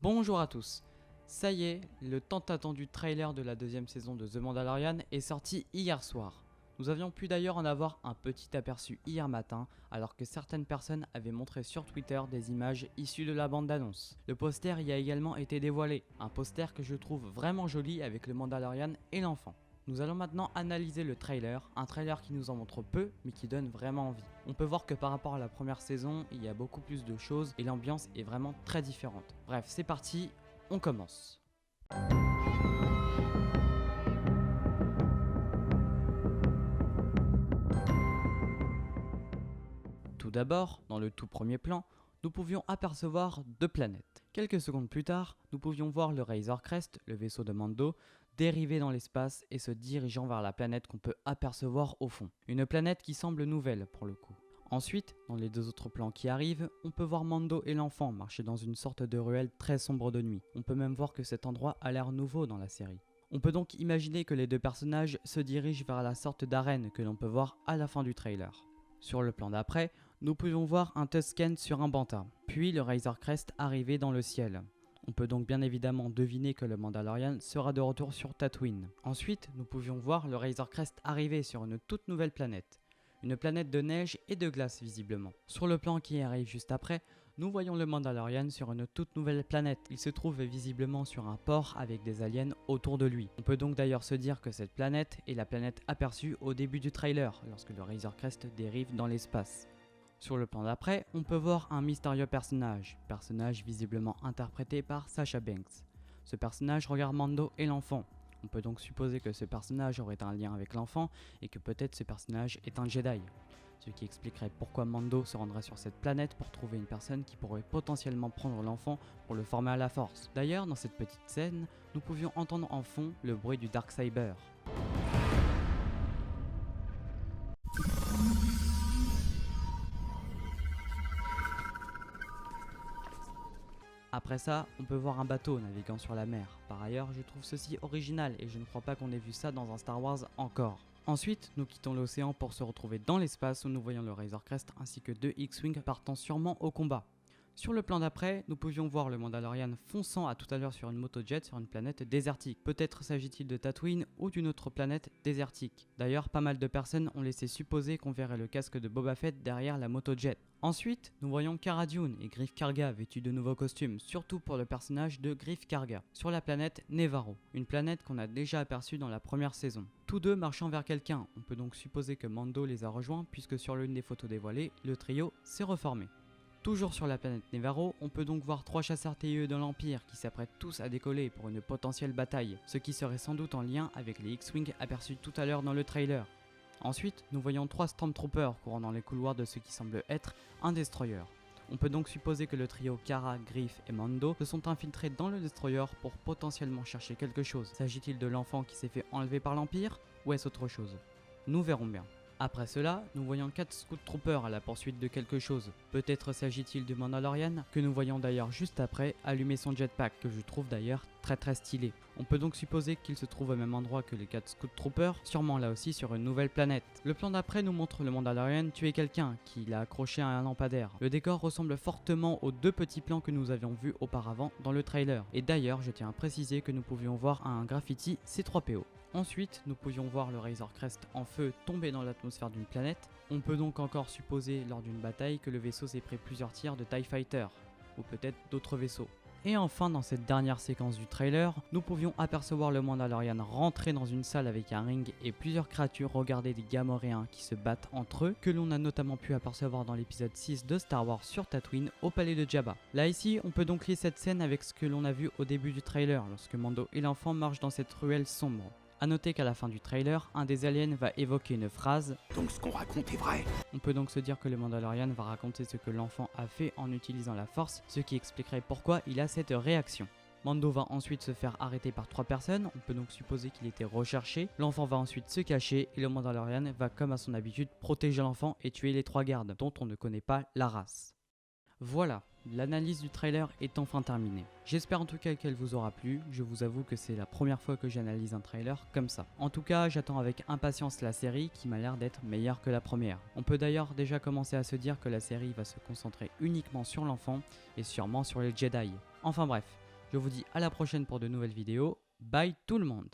Bonjour à tous. Ça y est, le tant attendu trailer de la deuxième saison de The Mandalorian est sorti hier soir. Nous avions pu d'ailleurs en avoir un petit aperçu hier matin, alors que certaines personnes avaient montré sur Twitter des images issues de la bande-annonce. Le poster y a également été dévoilé, un poster que je trouve vraiment joli avec le Mandalorian et l'enfant. Nous allons maintenant analyser le trailer, un trailer qui nous en montre peu mais qui donne vraiment envie. On peut voir que par rapport à la première saison, il y a beaucoup plus de choses et l'ambiance est vraiment très différente. Bref, c'est parti, on commence. Tout d'abord, dans le tout premier plan, nous pouvions apercevoir deux planètes. Quelques secondes plus tard, nous pouvions voir le Razor Crest, le vaisseau de Mando, dériver dans l'espace et se dirigeant vers la planète qu'on peut apercevoir au fond. Une planète qui semble nouvelle pour le coup. Ensuite, dans les deux autres plans qui arrivent, on peut voir Mando et l'enfant marcher dans une sorte de ruelle très sombre de nuit. On peut même voir que cet endroit a l'air nouveau dans la série. On peut donc imaginer que les deux personnages se dirigent vers la sorte d'arène que l'on peut voir à la fin du trailer. Sur le plan d'après, nous pouvons voir un Tusken sur un Bantha, puis le Razor Crest arriver dans le ciel. On peut donc bien évidemment deviner que le Mandalorian sera de retour sur Tatooine. Ensuite, nous pouvions voir le Razor Crest arriver sur une toute nouvelle planète. Une planète de neige et de glace visiblement. Sur le plan qui arrive juste après, nous voyons le Mandalorian sur une toute nouvelle planète. Il se trouve visiblement sur un port avec des aliens autour de lui. On peut donc d'ailleurs se dire que cette planète est la planète aperçue au début du trailer, lorsque le Razor Crest dérive dans l'espace. Sur le plan d'après, on peut voir un mystérieux personnage visiblement interprété par Sasha Banks. Ce personnage regarde Mando et l'enfant. On peut donc supposer que ce personnage aurait un lien avec l'enfant et que peut-être ce personnage est un Jedi. Ce qui expliquerait pourquoi Mando se rendrait sur cette planète pour trouver une personne qui pourrait potentiellement prendre l'enfant pour le former à la force. D'ailleurs, dans cette petite scène, nous pouvions entendre en fond le bruit du Darksaber. Après ça, on peut voir un bateau naviguant sur la mer. Par ailleurs, je trouve ceci original et je ne crois pas qu'on ait vu ça dans un Star Wars encore. Ensuite, nous quittons l'océan pour se retrouver dans l'espace où nous voyons le Razor Crest ainsi que deux X-Wing partant sûrement au combat. Sur le plan d'après, nous pouvions voir le Mandalorian fonçant à tout à l'heure sur une motojet sur une planète désertique. Peut-être s'agit-il de Tatooine ou d'une autre planète désertique. D'ailleurs, pas mal de personnes ont laissé supposer qu'on verrait le casque de Boba Fett derrière la motojet. Ensuite, nous voyons Cara Dune et Greef Karga vêtus de nouveaux costumes, surtout pour le personnage de Greef Karga, sur la planète Nevarro, une planète qu'on a déjà aperçue dans la première saison. Tous deux marchant vers quelqu'un, on peut donc supposer que Mando les a rejoints puisque sur l'une des photos dévoilées, le trio s'est reformé. Toujours sur la planète Nevarro, on peut donc voir trois chasseurs TIE de l'Empire qui s'apprêtent tous à décoller pour une potentielle bataille, ce qui serait sans doute en lien avec les X-Wing aperçus tout à l'heure dans le trailer. Ensuite, nous voyons trois Stormtroopers courant dans les couloirs de ce qui semble être un destroyer. On peut donc supposer que le trio Cara, Greef et Mando se sont infiltrés dans le destroyer pour potentiellement chercher quelque chose. S'agit-il de l'enfant qui s'est fait enlever par l'Empire ou est-ce autre chose? Nous verrons bien. Après cela, nous voyons 4 Scout Troopers à la poursuite de quelque chose. Peut-être s'agit-il du Mandalorian, que nous voyons d'ailleurs juste après allumer son jetpack, que je trouve d'ailleurs très stylé. On peut donc supposer qu'il se trouve au même endroit que les 4 Scout Troopers, sûrement là aussi sur une nouvelle planète. Le plan d'après nous montre le Mandalorian tuer quelqu'un, qui l'a accroché à un lampadaire. Le décor ressemble fortement aux deux petits plans que nous avions vus auparavant dans le trailer. Et d'ailleurs, je tiens à préciser que nous pouvions voir un graffiti C3PO. Ensuite, nous pouvions voir le Razor Crest en feu tomber dans l'atmosphère d'une planète. On peut donc encore supposer lors d'une bataille que le vaisseau s'est pris plusieurs tirs de TIE Fighter, ou peut-être d'autres vaisseaux. Et enfin, dans cette dernière séquence du trailer, nous pouvions apercevoir le Mandalorian rentrer dans une salle avec un ring et plusieurs créatures regarder des Gamoréens qui se battent entre eux, que l'on a notamment pu apercevoir dans l'épisode 6 de Star Wars sur Tatooine au palais de Jabba. Là ici, on peut donc lier cette scène avec ce que l'on a vu au début du trailer, lorsque Mando et l'enfant marchent dans cette ruelle sombre. A noter qu'à la fin du trailer, un des aliens va évoquer une phrase « Donc ce qu'on raconte est vrai ». On peut donc se dire que le Mandalorian va raconter ce que l'enfant a fait en utilisant la force, ce qui expliquerait pourquoi il a cette réaction. Mando va ensuite se faire arrêter par 3 personnes, on peut donc supposer qu'il était recherché, l'enfant va ensuite se cacher et le Mandalorian va comme à son habitude protéger l'enfant et tuer les 3 gardes, dont on ne connaît pas la race. Voilà, l'analyse du trailer est enfin terminée. J'espère en tout cas qu'elle vous aura plu, je vous avoue que c'est la première fois que j'analyse un trailer comme ça. En tout cas, j'attends avec impatience la série qui m'a l'air d'être meilleure que la première. On peut d'ailleurs déjà commencer à se dire que la série va se concentrer uniquement sur l'enfant et sûrement sur les Jedi. Enfin bref, Je vous dis à la prochaine pour de nouvelles vidéos. Bye tout le monde!